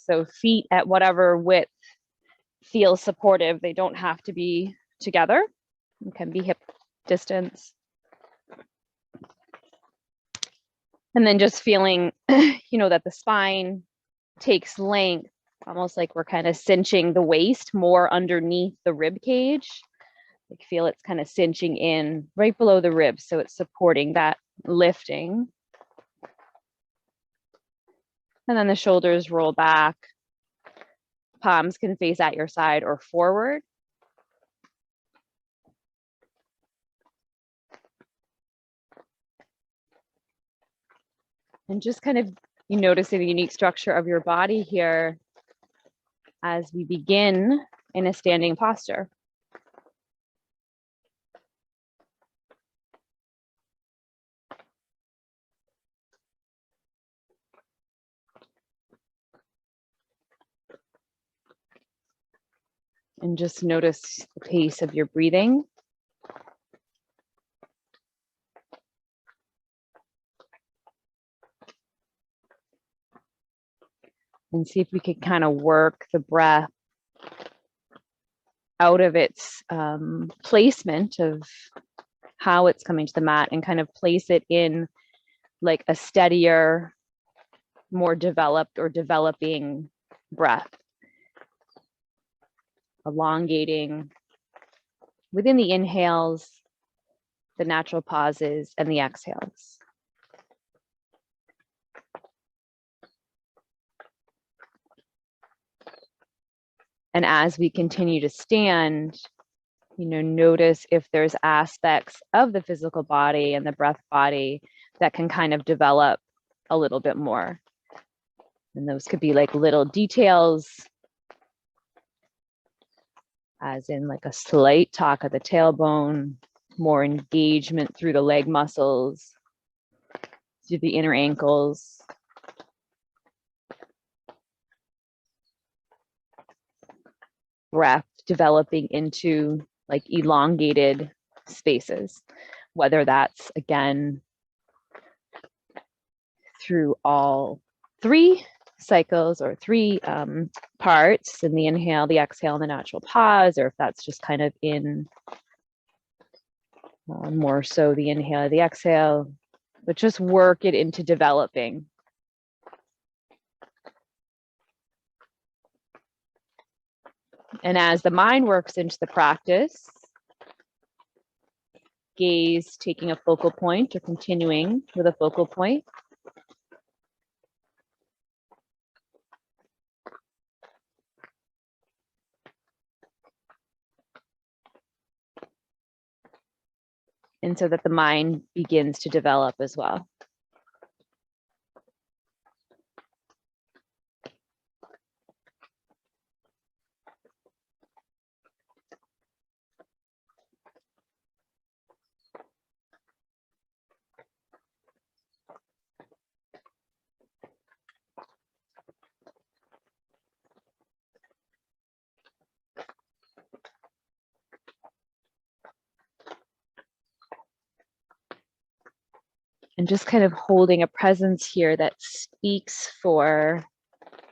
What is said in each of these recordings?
So feet at whatever width feels supportive. They don't have to be together. It can be hip distance. And then just feeling, that the spine takes length, almost like we're kind of cinching the waist more underneath the rib cage. Like feel it's kind of cinching in right below the ribs, so it's supporting that lifting. And then the shoulders roll back. Palms can face at your side or forward. And just kind of noticing the unique structure of your body here as we begin in a standing posture. And just notice the pace of your breathing. And see if we can kind of work the breath out of its placement of how it's coming to the mat and kind of place it in like a steadier, more developed or developing breath. Elongating within the inhales, the natural pauses, and the exhales. And as we continue to stand, notice if there's aspects of the physical body and the breath body that can kind of develop a little bit more. And those could be like little details, as in like a slight tuck at the tailbone, more engagement through the leg muscles, through the inner ankles. Breath developing into like elongated spaces, whether that's again through all three cycles or three parts in the inhale, the exhale, and the natural pause, or if that's just kind of in more so the inhale, the exhale, but just work it into developing. And as the mind works into the practice, gaze taking a focal point or continuing with a focal point. And so that the mind begins to develop as well. And just kind of holding a presence here that speaks for,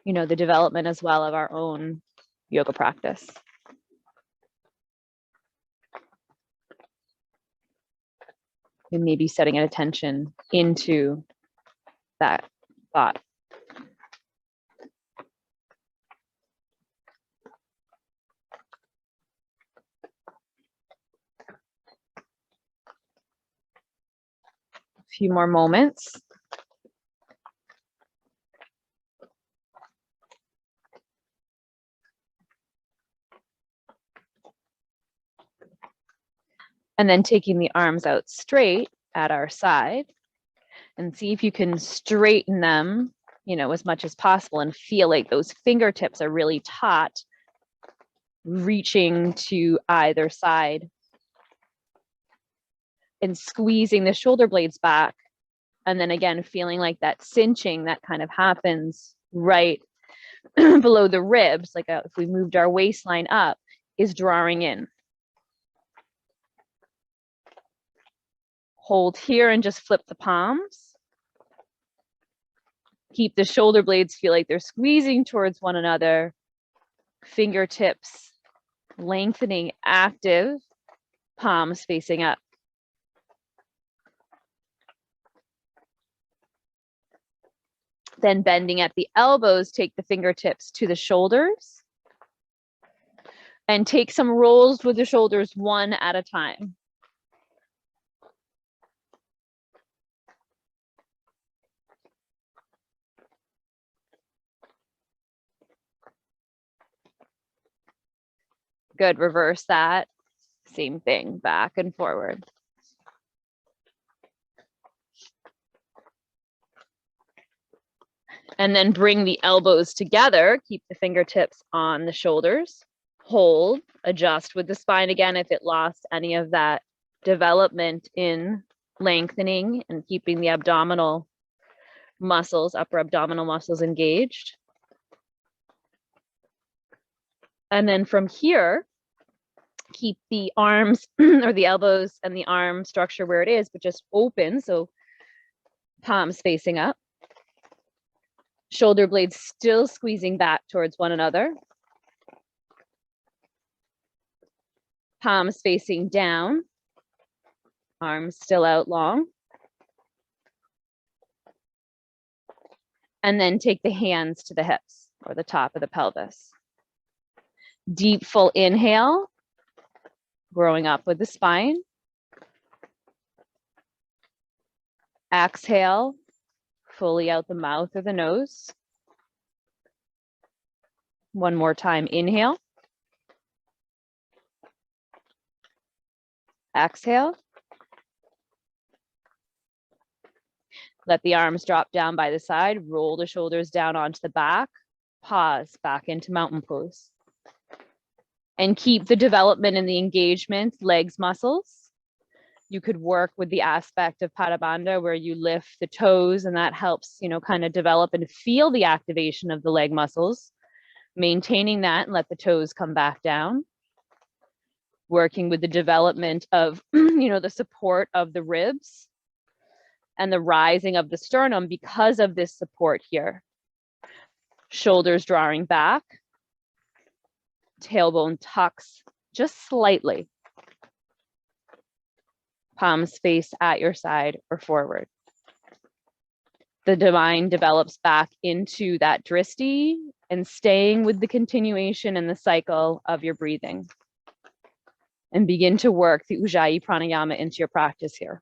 the development as well of our own yoga practice. And maybe setting an attention into that thought. A few more moments. And then taking the arms out straight at our side and see if you can straighten them, as much as possible and feel like those fingertips are really taut, reaching to either side and squeezing the shoulder blades back. And then again, feeling like that cinching that kind of happens right below the ribs, like if we moved our waistline up, is drawing in. Hold here and just flip the palms. Keep the shoulder blades feel like they're squeezing towards one another. Fingertips lengthening, active, palms facing up. Then bending at the elbows, take the fingertips to the shoulders and take some rolls with the shoulders one at a time. Good, reverse that. Same thing, back and forward. And then bring the elbows together, keep the fingertips on the shoulders, hold, adjust with the spine again if it lost any of that development in lengthening and keeping the abdominal muscles, upper abdominal muscles engaged. And then from here, keep the arms or the elbows and the arm structure where it is, but just open. So palms facing up. Shoulder blades still squeezing back towards one another. Palms facing down. Arms still out long. And then take the hands to the hips or the top of the pelvis. Deep full inhale, growing up with the spine. Exhale, fully out the mouth or the nose. One more time, inhale. Exhale. Let the arms drop down by the side, roll the shoulders down onto the back, pause back into mountain pose. And keep the development and the engagement, legs muscles. You could work with the aspect of Pada Bandha where you lift the toes and that helps, kind of develop and feel the activation of the leg muscles. Maintaining that and let the toes come back down. Working with the development of, the support of the ribs and the rising of the sternum because of this support here. Shoulders drawing back. Tailbone tucks just slightly. Palms face at your side or forward. The mind develops back into that drishti and staying with the continuation and the cycle of your breathing. And begin to work the Ujjayi pranayama into your practice here.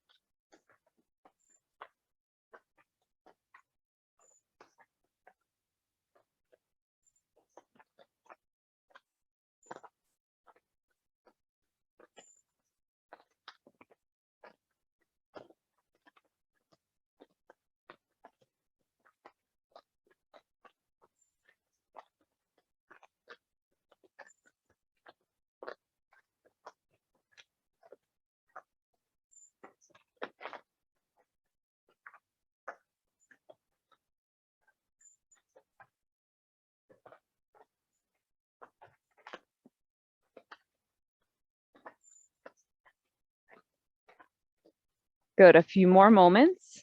Good, a few more moments.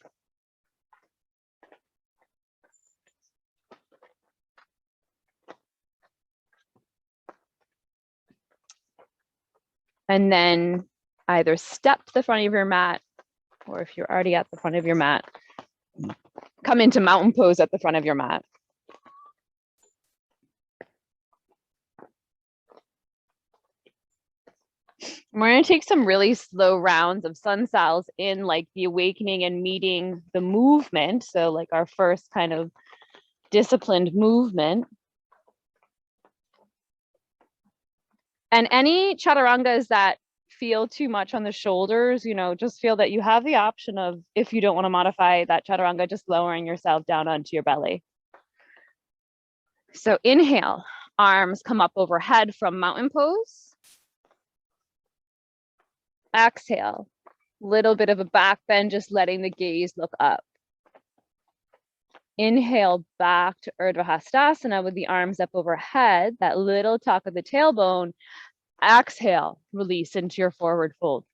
And then either step to the front of your mat, or if you're already at the front of your mat, come into mountain pose at the front of your mat. We're going to take some really slow rounds of sun salves in like the awakening and meeting the movement. So like our first kind of disciplined movement. And any chaturangas that feel too much on the shoulders, just feel that you have the option of, if you don't want to modify that chaturanga, just lowering yourself down onto your belly. So inhale, arms come up overhead from mountain pose. Exhale, little bit of a back bend, just letting the gaze look up. Inhale back to Urdhva Hastasana with the arms up overhead, that little tuck of the tailbone. Exhale, release into your forward fold.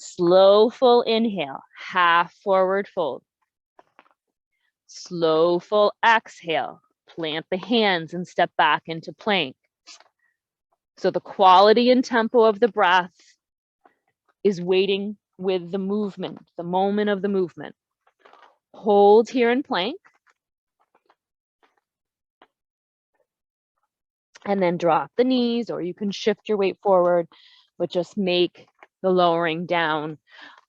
Slow full inhale, half forward fold. Slow full exhale, plant the hands and step back into plank. So the quality and tempo of the breath is waiting with the movement, the moment of the movement. Hold here in plank. And then drop the knees, or you can shift your weight forward, but just make the lowering down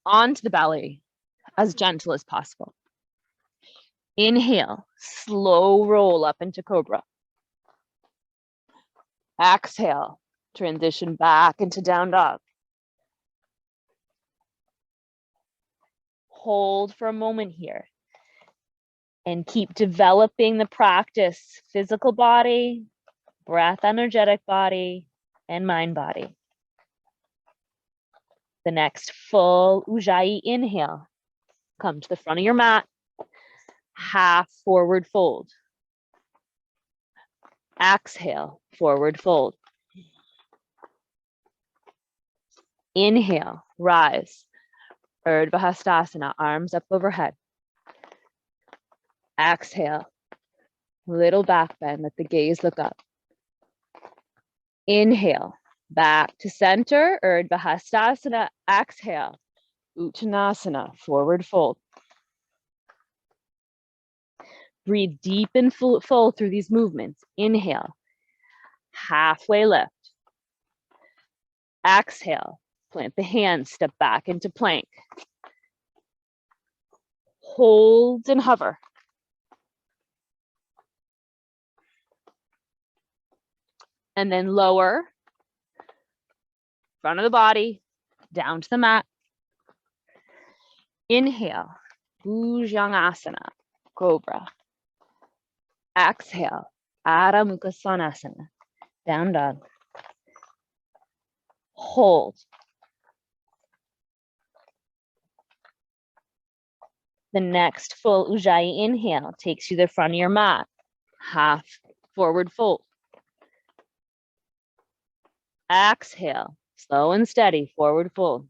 onto the belly as gentle as possible. Inhale, slow roll up into cobra. Exhale, transition back into down dog. Hold for a moment here and keep developing the practice, physical body, breath, energetic body, and mind body. The next full Ujjayi inhale. Come to the front of your mat, half forward fold. Exhale, forward fold. Inhale, rise. Urdhva Hastasana, arms up overhead. Exhale, little back bend, let the gaze look up. Inhale, back to center, Urdhva Hastasana. Exhale, Uttanasana, forward fold. Breathe deep and full through these movements. Inhale, halfway lift. Exhale, plant the hands, step back into plank. Hold and hover. And then lower, front of the body, down to the mat. Inhale, Bhujangasana, cobra. Exhale, Adho Mukha Svanasana, down dog. Hold. The next full Ujjayi inhale takes you to the front of your mat, half forward fold. Exhale, slow and steady, forward fold.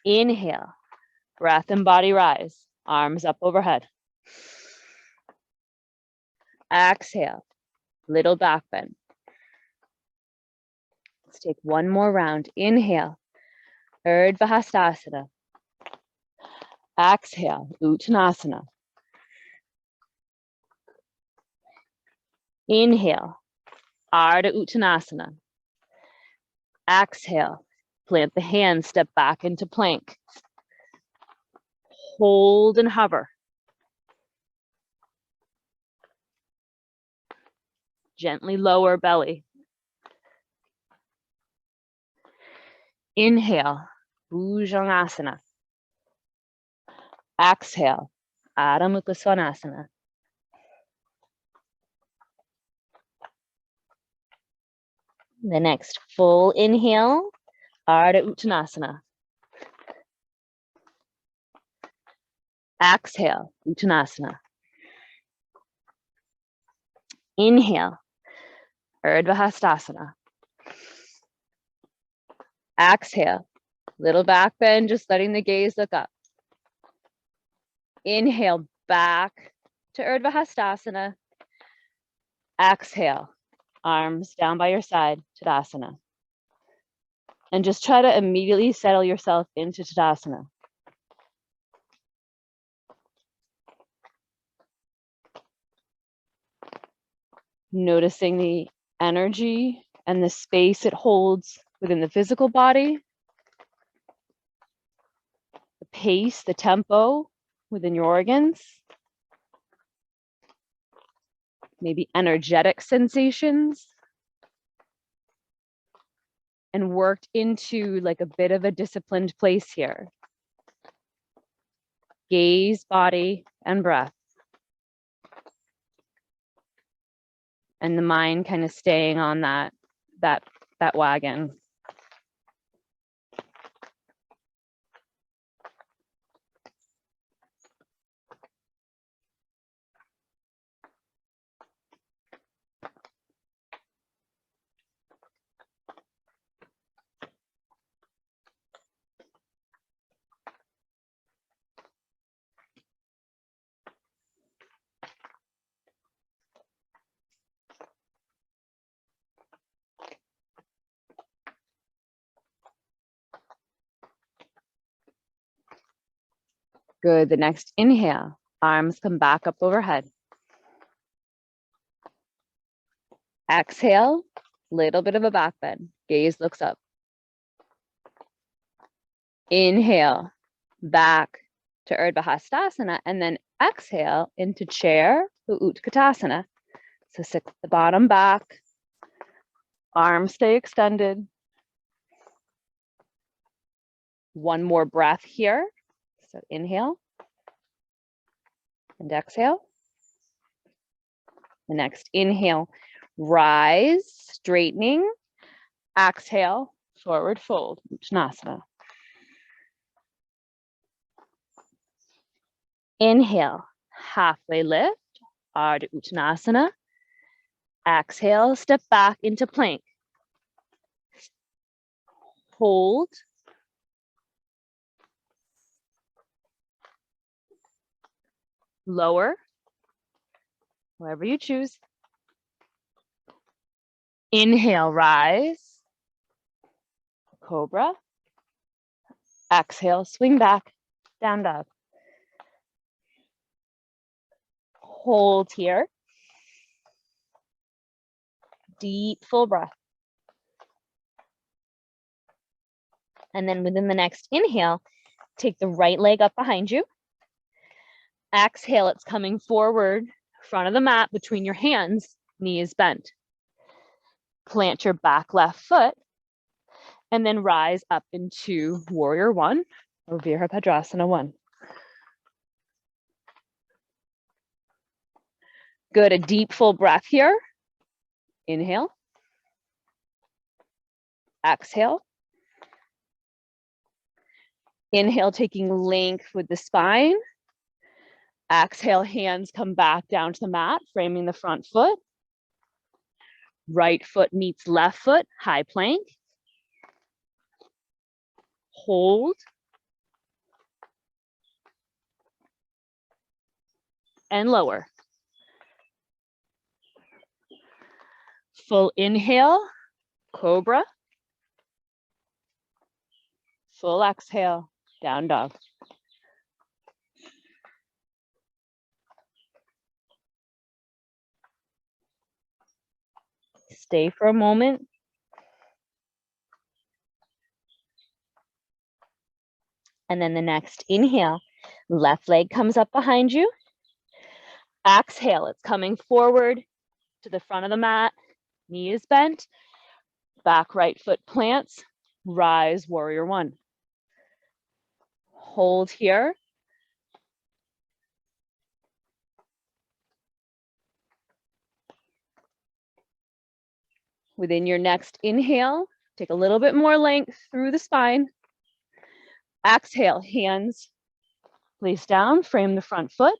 Inhale, breath and body rise, arms up overhead. Exhale, little back bend. Let's take one more round. Inhale, Urdhva Hastasana. Exhale, Uttanasana. Inhale, Ardha Uttanasana. Exhale, plant the hands, step back into plank. Hold and hover. Gently lower belly. Inhale, Bhujangasana. Exhale, Adho Mukha Svanasana. The next full inhale, Ardha Uttanasana. Exhale, Uttanasana. Inhale, Urdhva Hastasana. Exhale, little back bend, just letting the gaze look up. Inhale, back to Urdhva Hastasana. Exhale, arms down by your side, Tadasana. And just try to immediately settle yourself into Tadasana. Noticing the energy and the space it holds within the physical body, the pace, the tempo within your organs, maybe energetic sensations, and worked into like a bit of a disciplined place here. Gaze, body, and breath. And the mind kind of staying on that wagon. Good. The next inhale, arms come back up overhead. Exhale, little bit of a back bend. Gaze looks up. Inhale, back to Urdhva Hastasana, and then exhale into chair, Utkatasana. So sit the bottom back, arms stay extended. One more breath here. So inhale and exhale. The next inhale, rise, straightening. Exhale, forward fold, Uttanasana. Inhale, halfway lift, Ardha Uttanasana. Exhale, step back into plank. Hold. Lower, wherever you choose. Inhale, rise. Cobra. Exhale, swing back, down dog. Hold here. Deep, full breath. And then within the next inhale, take the right leg up behind you. Exhale, it's coming forward, front of the mat between your hands, knees bent. Plant your back left foot, and then rise up into Warrior One or Virabhadrasana 1. Good, a deep full breath here. Inhale. Exhale. Inhale, taking length with the spine. Exhale, hands come back down to the mat, framing the front foot. Right foot meets left foot, high plank. Hold. And lower. Full inhale, Cobra. Full exhale, down dog. Stay for a moment. And then the next inhale, left leg comes up behind you. Exhale, it's coming forward to the front of the mat. Knee is bent. Back right foot plants. Rise, Warrior One. Hold here. Within your next inhale, take a little bit more length through the spine. Exhale, hands place down, frame the front foot.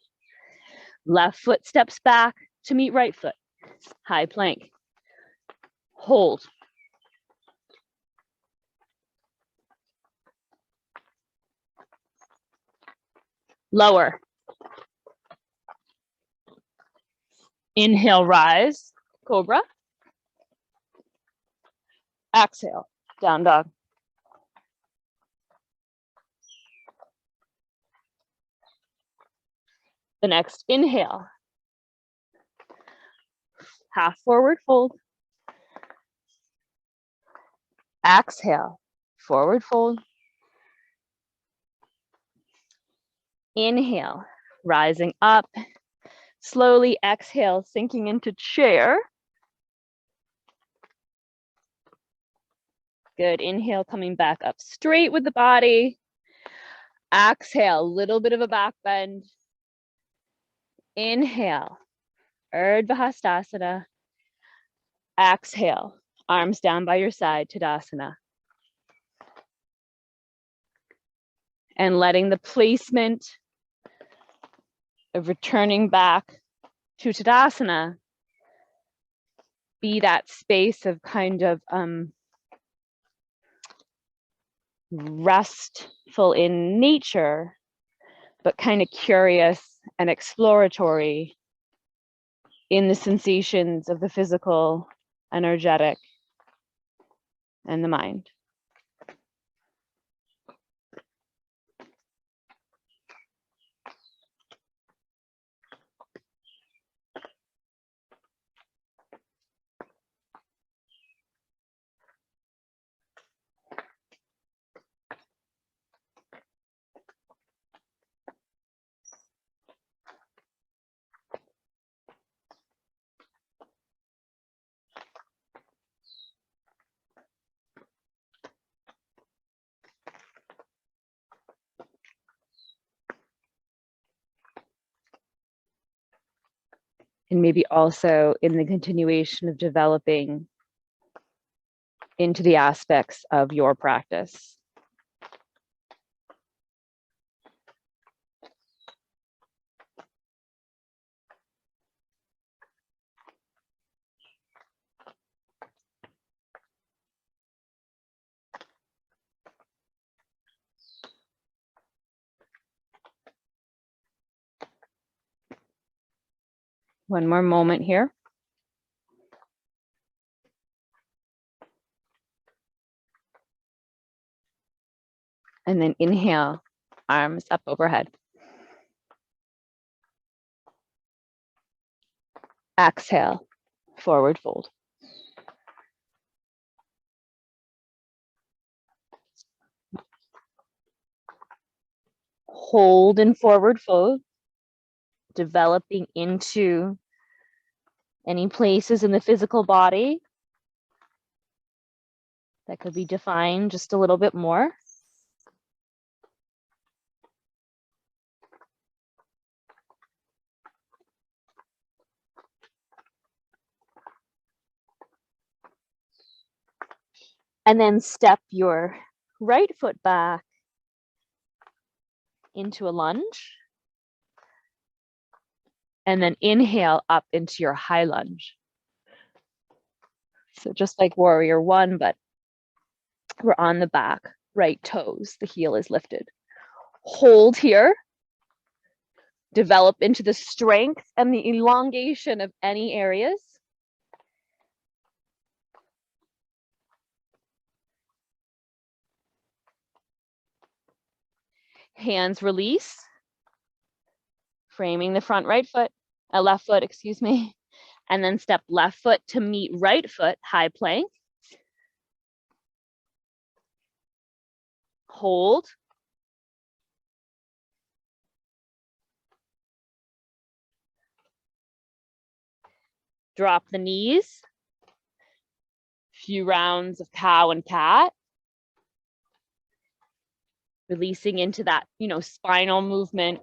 Left foot steps back to meet right foot. High plank. Hold. Lower. Inhale, rise, Cobra. Exhale, down dog. The next inhale, half forward fold. Exhale, forward fold. Inhale, rising up. Slowly exhale, sinking into chair. Good, inhale, coming back up straight with the body. Exhale, a little bit of a back bend. Inhale, Urdhva Hastasana. Exhale, arms down by your side, Tadasana. And letting the placement of returning back to Tadasana be that space of kind of restful in nature, but kind of curious and exploratory in the sensations of the physical, energetic, and the mind. And maybe also in the continuation of developing into the aspects of your practice. One more moment here. And then inhale, arms up overhead. Exhale, forward fold. Hold in forward fold, developing into any places in the physical body that could be defined just a little bit more. And then step your right foot back into a lunge. And then inhale up into your high lunge. So just like warrior one, but we're on the back, right toes, the heel is lifted. Hold here. Develop into the strength and the elongation of any areas. Hands release. Framing the front left foot, excuse me. And then step left foot to meet right foot, high plank. Hold. Drop the knees. Few rounds of cow and cat. Releasing into that, spinal movement.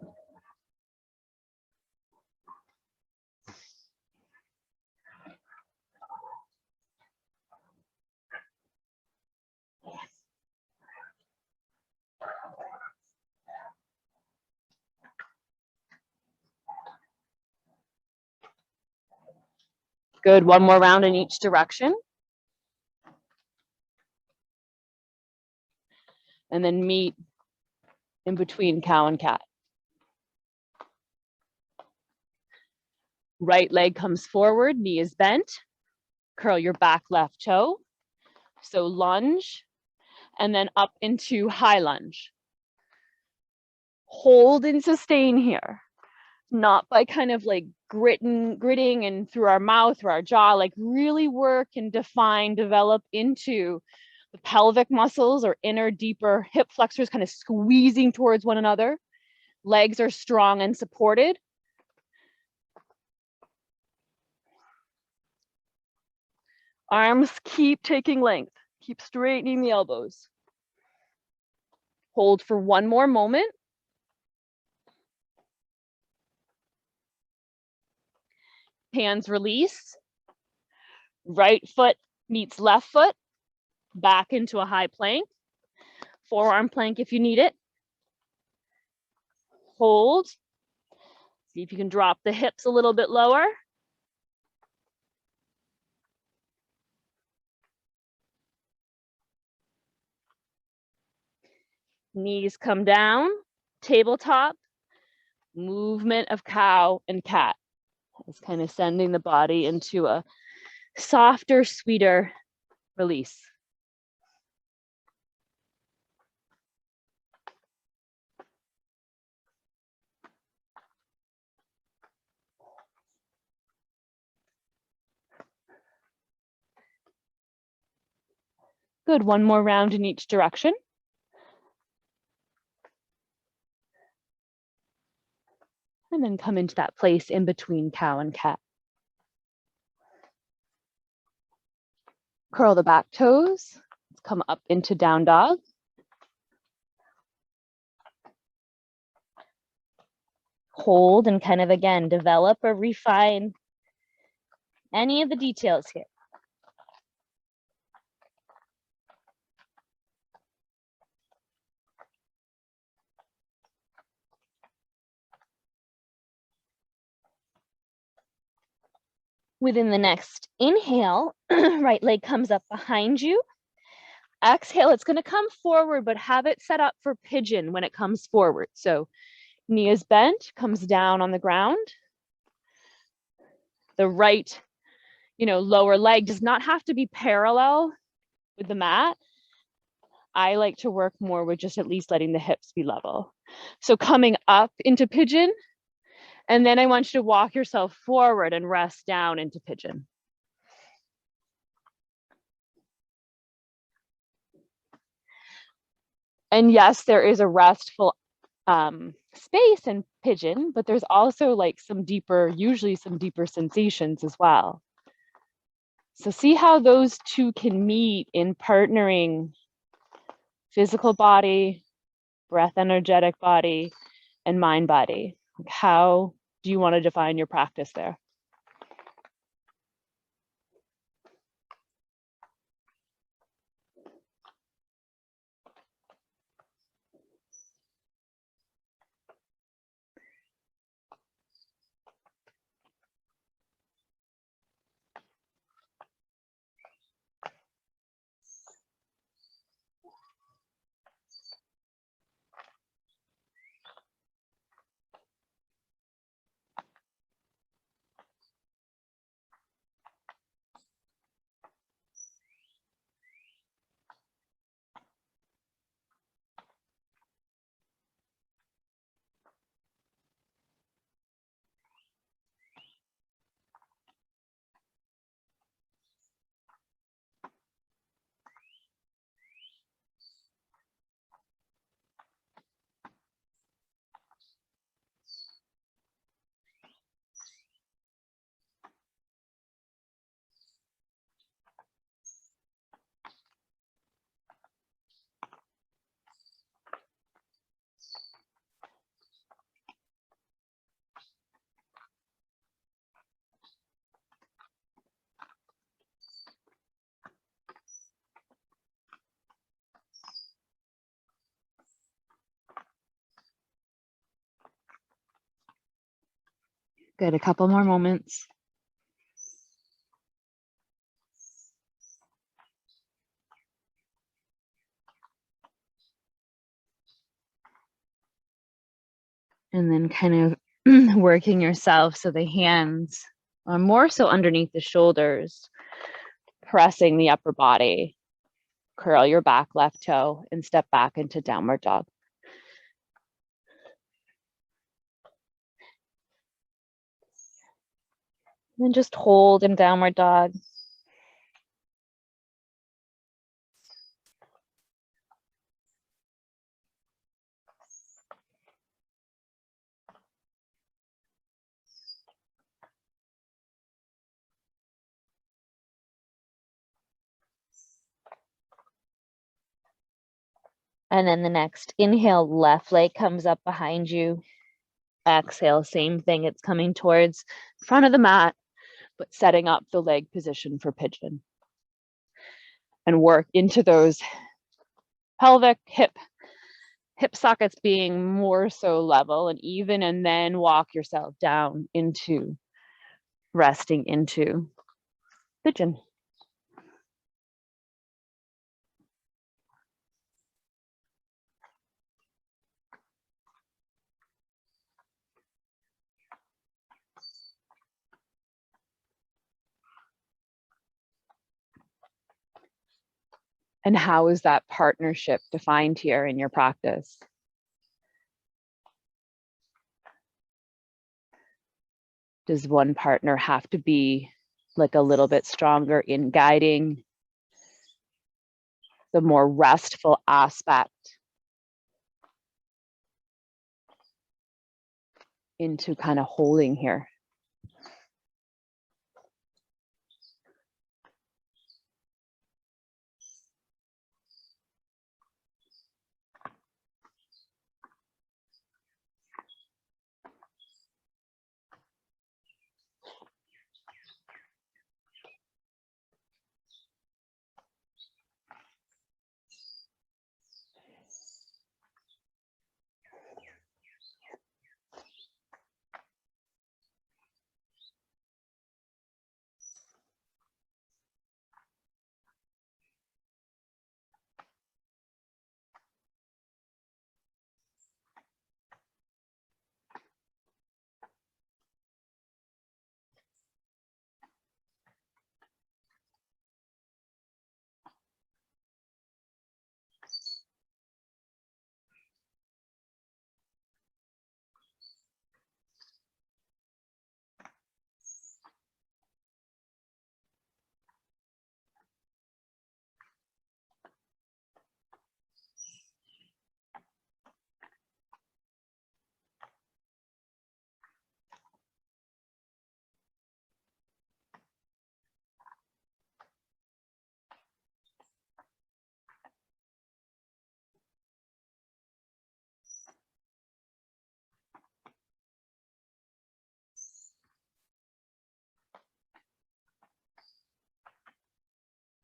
Good, one more round in each direction. And then meet in between cow and cat. Right leg comes forward, knee is bent. Curl your back left toe. So lunge, and then up into high lunge. Hold and sustain here. Not by kind of like gritting and through our mouth, through our jaw, like really work and define, develop into the pelvic muscles or inner, deeper hip flexors kind of squeezing towards one another. Legs are strong and supported. Arms keep taking length. Keep straightening the elbows. Hold for one more moment. Hands release. Right foot meets left foot. Back into a high plank. Forearm plank if you need it. Hold. See if you can drop the hips a little bit lower. Knees come down, tabletop, movement of cow and cat. It's kind of sending the body into a softer, sweeter release. Good, one more round in each direction. And then come into that place in between cow and cat. Curl the back toes. Let's come up into down dog. Hold and kind of again, develop or refine any of the details here. Within the next inhale, right leg comes up behind you. Exhale, it's going to come forward, but have it set up for pigeon when it comes forward. So knee is bent, comes down on the ground. The right, lower leg does not have to be parallel with the mat. I like to work more with just at least letting the hips be level. So coming up into pigeon, and then I want you to walk yourself forward and rest down into pigeon. And yes, there is a restful space in pigeon, but there's also like usually some deeper sensations as well. So see how those two can meet in partnering physical body, breath energetic body, and mind body. How do you want to define your practice there? Good, a couple more moments. And then kind of working yourself so the hands are more so underneath the shoulders, pressing the upper body. Curl your back left toe and step back into downward dog. And then just hold in downward dog. And then the next inhale, left leg comes up behind you. Exhale, same thing. It's coming towards front of the mat, but setting up the leg position for pigeon. And work into those pelvic hip sockets being more so level and then walk yourself down into resting into pigeon. And how is that partnership defined here in your practice? Does one partner have to be like a little bit stronger in guiding the more restful aspect into kind of holding here?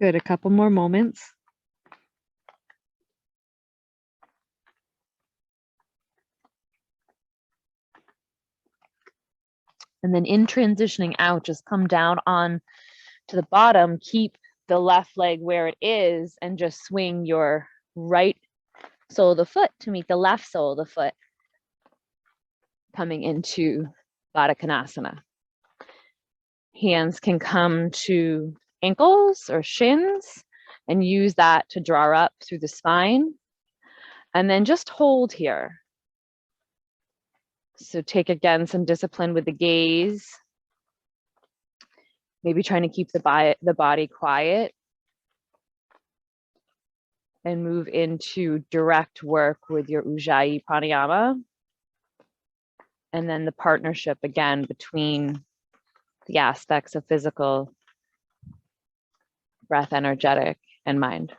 Good, a couple more moments. And then in transitioning out, just come down on to the bottom, keep the left leg where it is, and just swing your right sole of the foot to meet the left sole of the foot, coming into Baddha Konasana. Hands can come to ankles or shins and use that to draw up through the spine. And then just hold here. So take again some discipline with the gaze. Maybe trying to keep the body quiet. And move into direct work with your Ujjayi pranayama. And then the partnership again between the aspects of physical, breath, energetic, and mind.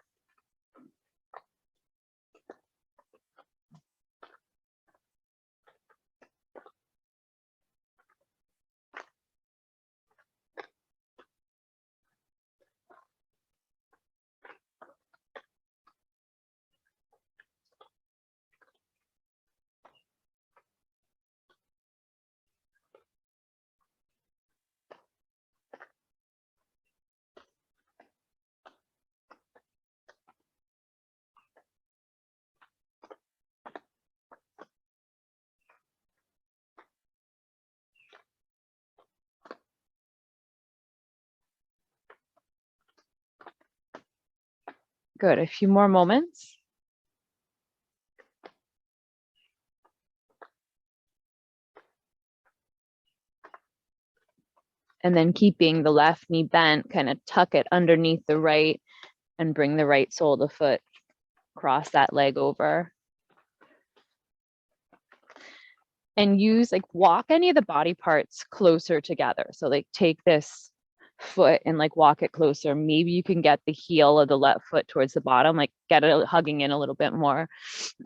Good, a few more moments. And then keeping the left knee bent, kind of tuck it underneath the right and bring the right sole of the foot, cross that leg over. And use, like, walk any of the body parts closer together. So like take this foot and like walk it closer. Maybe you can get the heel of the left foot towards the bottom, like get it hugging in a little bit more.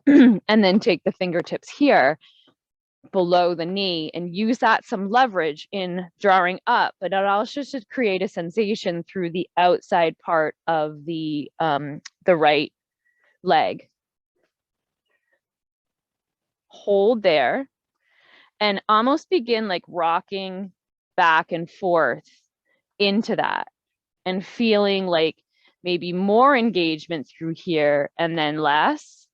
And then take the fingertips here below the knee and use that some leverage in drawing up, but it also should create a sensation through the outside part of the right leg. Hold there and almost begin like rocking back and forth into that and feeling like maybe more engagement through here and then less.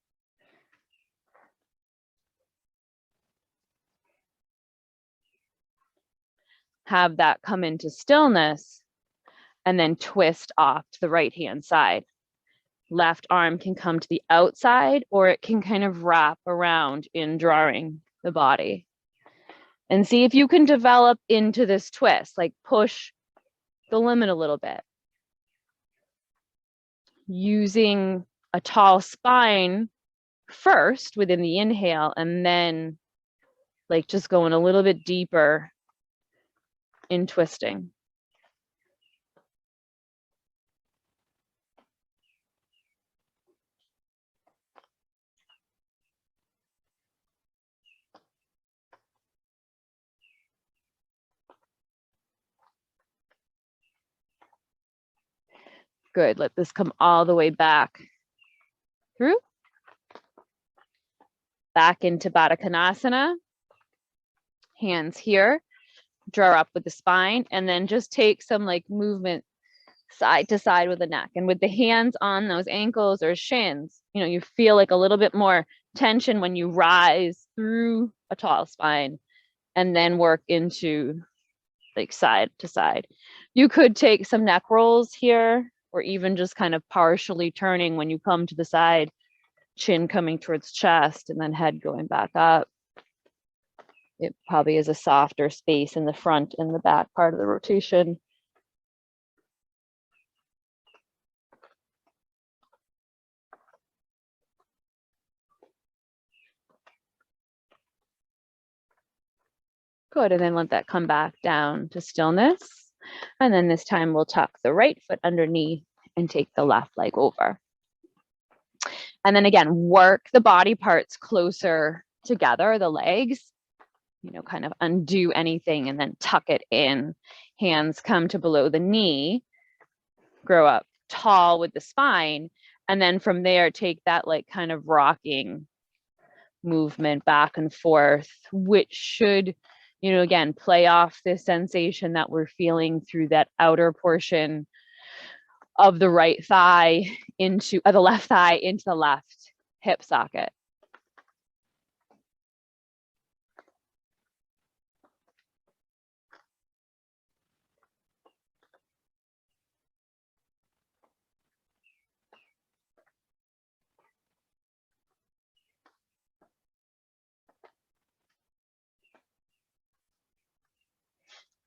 Have that come into stillness and then twist off to the right hand side. Left arm can come to the outside or it can kind of wrap around in drawing the body. And see if you can develop into this twist, like push the limit a little bit. Using a tall spine first within the inhale and then like just going a little bit deeper in twisting. Good, let this come all the way back through. Back into Baddha Konasana. Hands here, draw up with the spine, and then just take some like movement side to side with the neck. And with the hands on those ankles or shins, you know, you feel like a little bit more tension when you rise through a tall spine and then work into like side to side. You could take some neck rolls here, or even just kind of partially turning when you come to the side, chin coming towards chest and then head going back up. It probably is a softer space in the front and the back part of the rotation. Good, and then let that come back down to stillness. And then this time we'll tuck the right foot underneath and take the left leg over. And then again, work the body parts closer together, the legs, you know, kind of undo anything and then tuck it in. Hands come to below the knee, grow up tall with the spine. And then from there, take that like kind of rocking movement back and forth, which should, you know, again, play off this sensation that we're feeling through that outer portion of the right thigh into the left thigh into the left hip socket.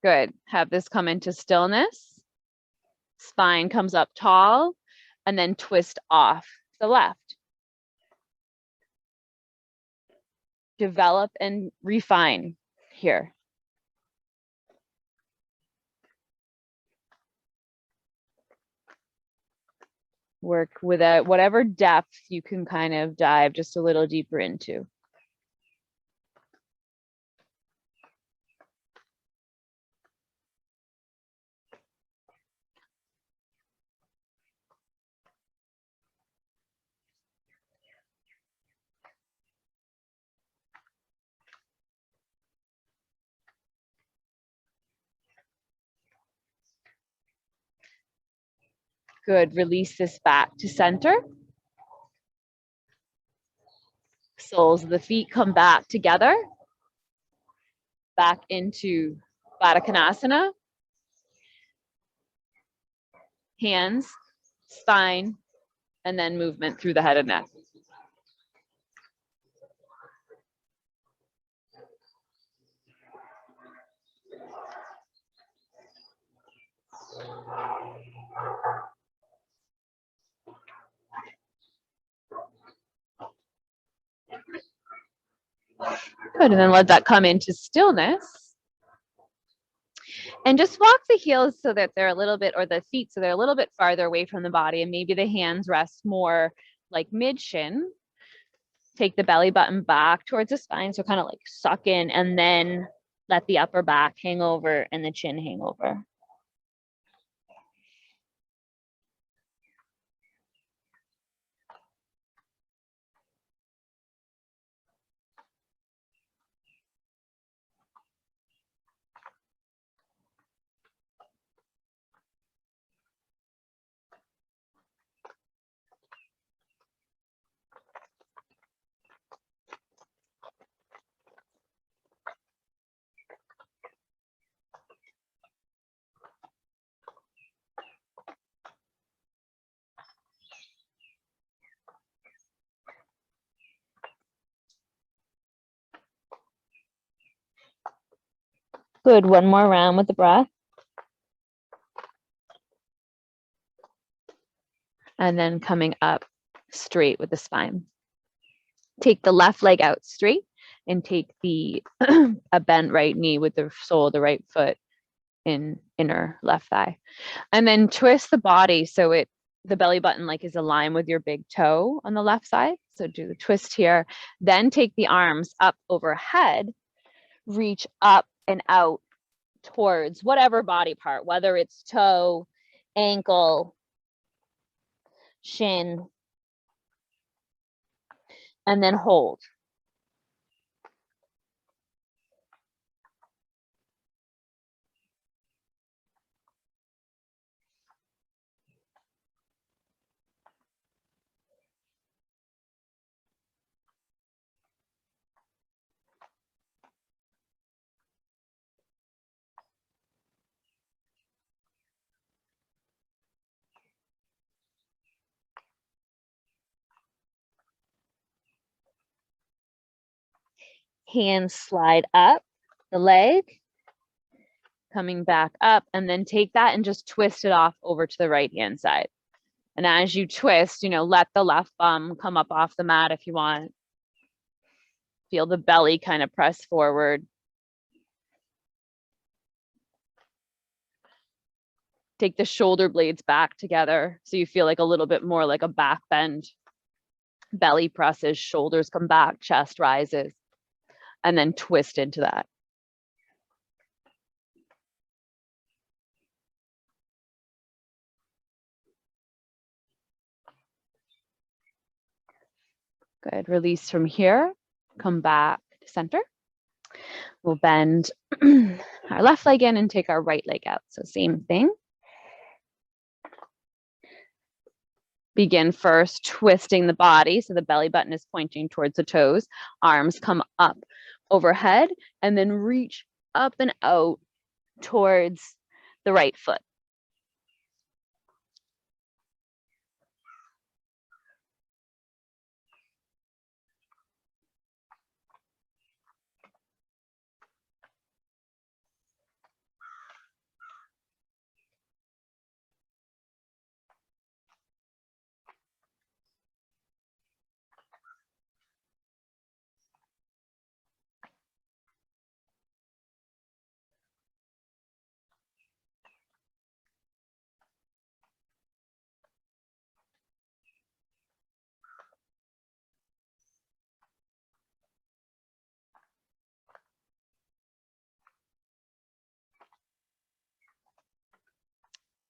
Good. Have this come into stillness. Spine comes up tall, and then twist off to the left. Develop and refine here. Work with whatever depth you can kind of dive just a little deeper into. Good. Release this back to center. Soles of the feet come back together. Back into Baddha Konasana. Hands, spine, and then movement through the head and neck. Good, and then let that come into stillness. And just walk the heels so that they're a little bit, or the feet so they're a little bit farther away from the body, and maybe the hands rest more like mid-shin. Take the belly button back towards the spine, so kind of like suck in, and then let the upper back hang over and the chin hang over. Good, one more round with the breath. And then coming up straight with the spine. Take the left leg out straight and take the a bent right knee with the sole of the right foot in inner left thigh. And then twist the body so the belly button like is aligned with your big toe on the left side. So do the twist here. Then take the arms up overhead, reach up and out towards whatever body part, whether it's toe, ankle, shin, and then hold. Hands slide up the leg, coming back up, and then take that and just twist it off over to the right hand side. And as you twist, you know, let the left bum come up off the mat if you want. Feel the belly kind of press forward. Take the shoulder blades back together so you feel like a little bit more like a back bend. Belly presses, shoulders come back, chest rises, and then twist into that. Good. Release from here. Come back to center. We'll bend our left leg in and take our right leg out. So same thing. Begin first twisting the body so the belly button is pointing towards the toes. Arms come up overhead and then reach up and out towards the right foot.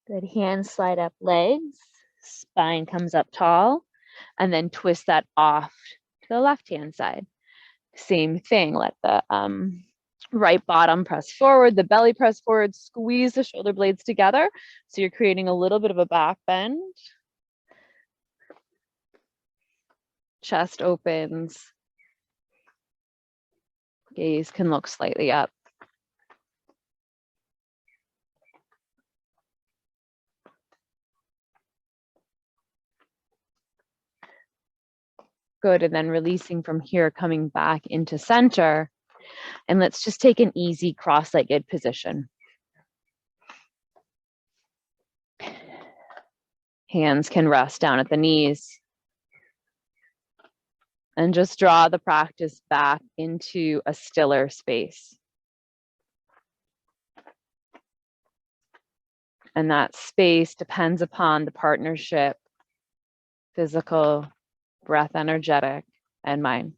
Good. Hands slide up legs. Spine comes up tall. And then twist that off to the left-hand side. Same thing. Let the right bottom press forward, the belly press forward, squeeze the shoulder blades together. So you're creating a little bit of a back bend. Chest opens. Gaze can look slightly up. Good. And then releasing from here, coming back into center. And let's just take an easy cross-legged position. Hands can rest down at the knees. And just draw the practice back into a stiller space. And that space depends upon the partnership, physical, breath, energetic, and mind.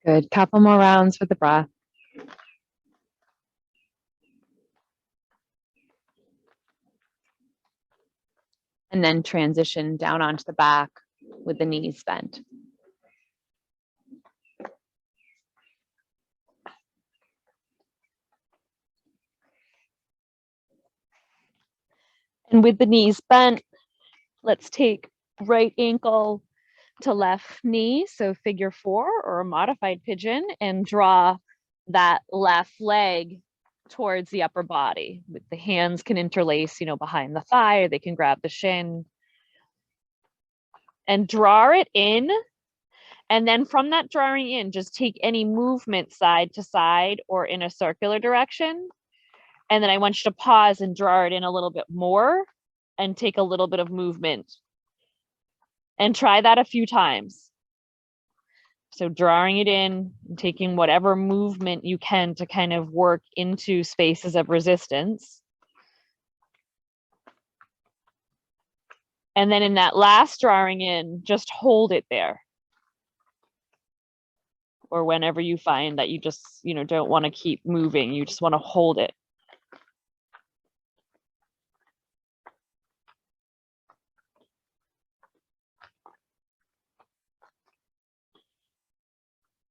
Good. Couple more rounds with the breath. And then transition down onto the back with the knees bent. And with the knees bent, let's take right ankle to left knee, so figure 4 or a modified pigeon, and draw that left leg towards the upper body. The hands can interlace, behind the thigh, or they can grab the shin. And draw it in. And then from that drawing in, just take any movement side to side or in a circular direction. And then I want you to pause and draw it in a little bit more and take a little bit of movement. And try that a few times. So drawing it in, and taking whatever movement you can to kind of work into spaces of resistance. And then in that last drawing in, just hold it there. Or whenever you find that you just, don't want to keep moving, you just want to hold it.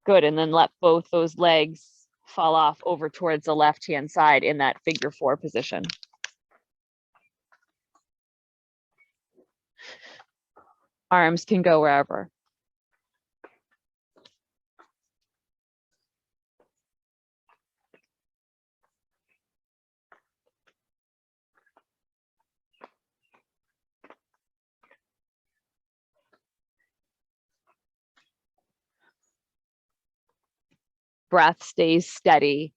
Good, and then let both those legs fall off over towards the left-hand side in that figure 4 position. Arms can go wherever. Breath stays steady.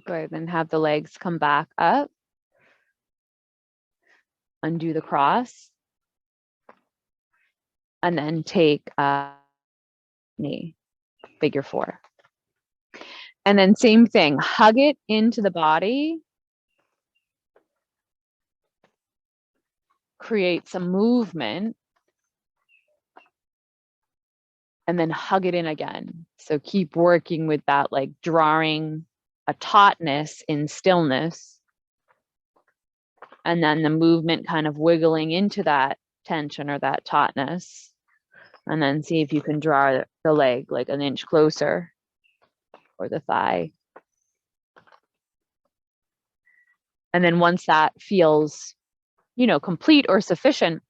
Good, then have the legs come back up. Undo the cross. And then take a knee, figure 4. And then same thing, hug it into the body. Create some movement. And then hug it in again. So keep working with that, like drawing a tautness in stillness. And then the movement kind of wiggling into that tension or that tautness. And then see if you can draw the leg like an inch closer, or the thigh. And then once that feels, you know, complete or sufficient,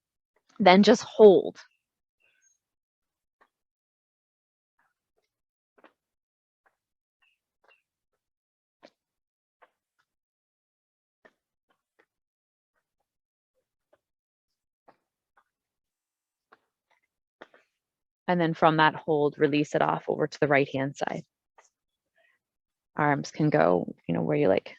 then just hold. And then from that hold, release it off over to the right-hand side. Arms can go, you know, where you like.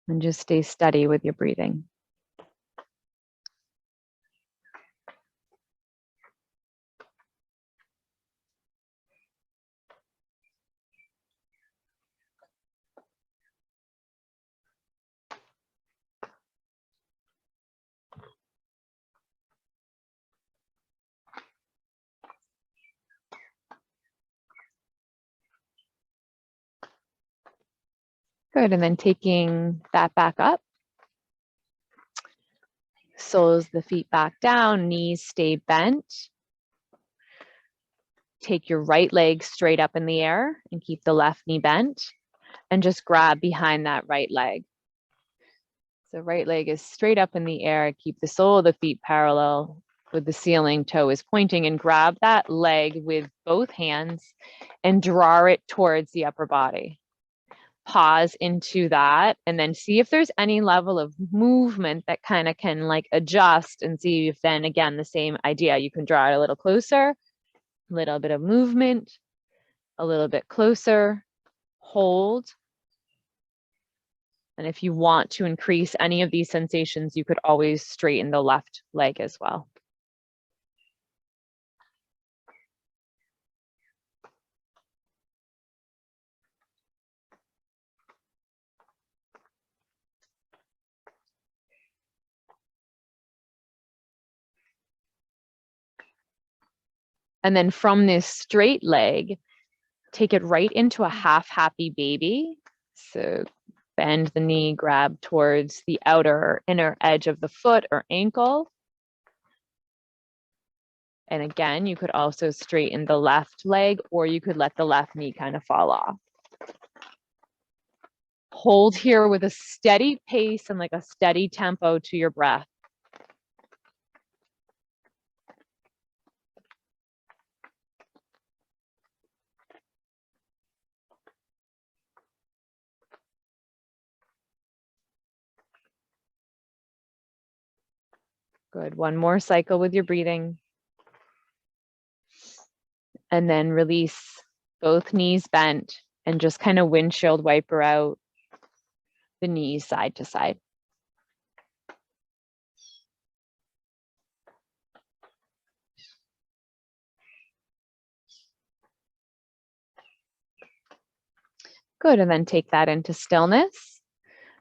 And just stay steady with your breathing. Good, and then taking that back up. Soles the feet back down, knees stay bent. Take your right leg straight up in the air and keep the left knee bent. And just grab behind that right leg. So right leg is straight up in the air. Keep the sole of the feet parallel with the ceiling. Toe is pointing, and grab that leg with both hands and draw it towards the upper body. Pause into that and then see if there's any level of movement that kind of can like adjust, and see if then again the same idea, you can draw it a little closer, a little bit of movement, a little bit closer, hold. And if you want to increase any of these sensations, you could always straighten the left leg as well. And then from this straight leg, take it right into a half happy baby. So bend the knee, grab towards the outer or inner edge of the foot or ankle. And again, you could also straighten the left leg, or you could let the left knee kind of fall off. Hold here with a steady pace and like a steady tempo to your breath. Good. One more cycle with your breathing. And then release both knees bent and just kind of windshield wiper out the knees side to side. Good, and then take that into stillness.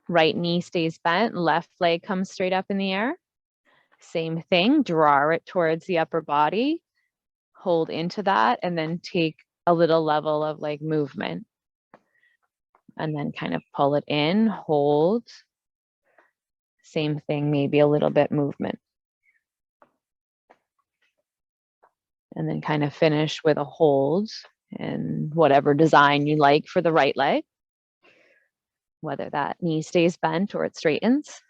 Right knee stays bent, left leg comes straight up in the air. Same thing, draw it towards the upper body, hold into that, and then take a little level of like movement. And then kind of pull it in, hold. Same thing, maybe a little bit movement. And then kind of finish with a hold and whatever design you like for the right leg, whether that knee stays bent or it straightens.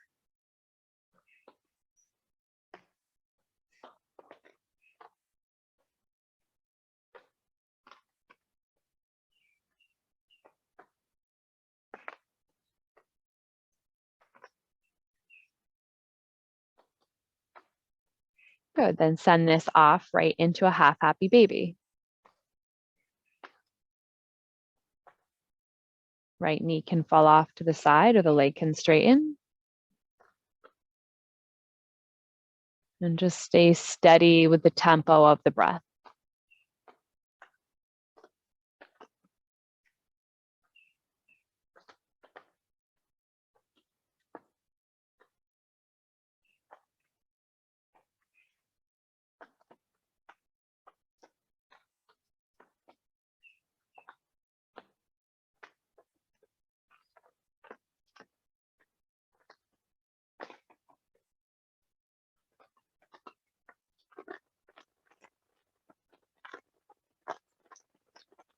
Good, then send this off right into a half happy baby. Right knee can fall off to the side or the leg can straighten. And just stay steady with the tempo of the breath.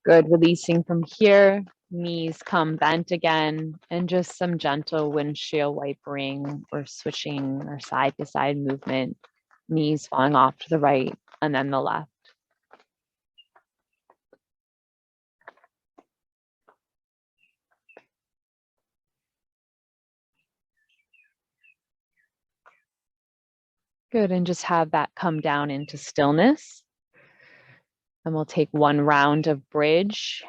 Good, releasing from here, knees come bent again, and just some gentle windshield wipering or switching or side to side movement, knees falling off to the right and then the left. Good, and just have that come down into stillness. And we'll take one round of bridge.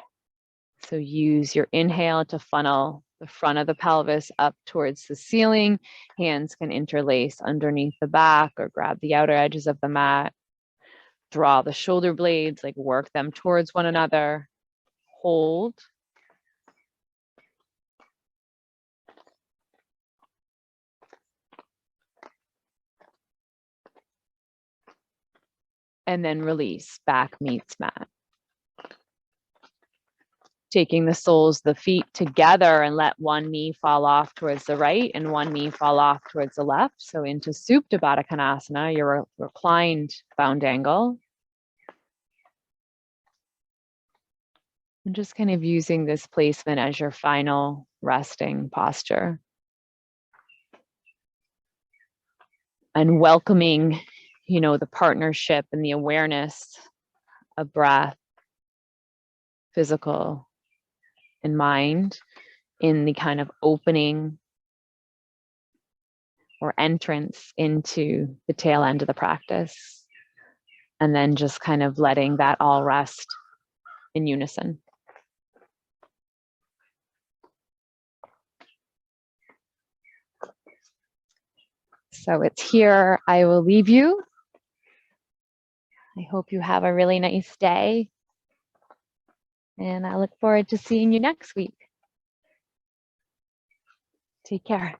So use your inhale to funnel the front of the pelvis up towards the ceiling. Hands can interlace underneath the back or grab the outer edges of the mat. Draw the shoulder blades, like work them towards one another. Hold. And then release, back meets mat. Taking the soles of the feet together and let one knee fall off towards the right and one knee fall off towards the left. So into Supta Baddha Konasana, your reclined bound angle. And just kind of using this placement as your final resting posture. And welcoming, the partnership and the awareness of breath, physical, and mind in the kind of opening or entrance into the tail end of the practice. And then just kind of letting that all rest in unison. So it's here. I will leave you. I hope you have a really nice day. And I look forward to seeing you next week. Take care.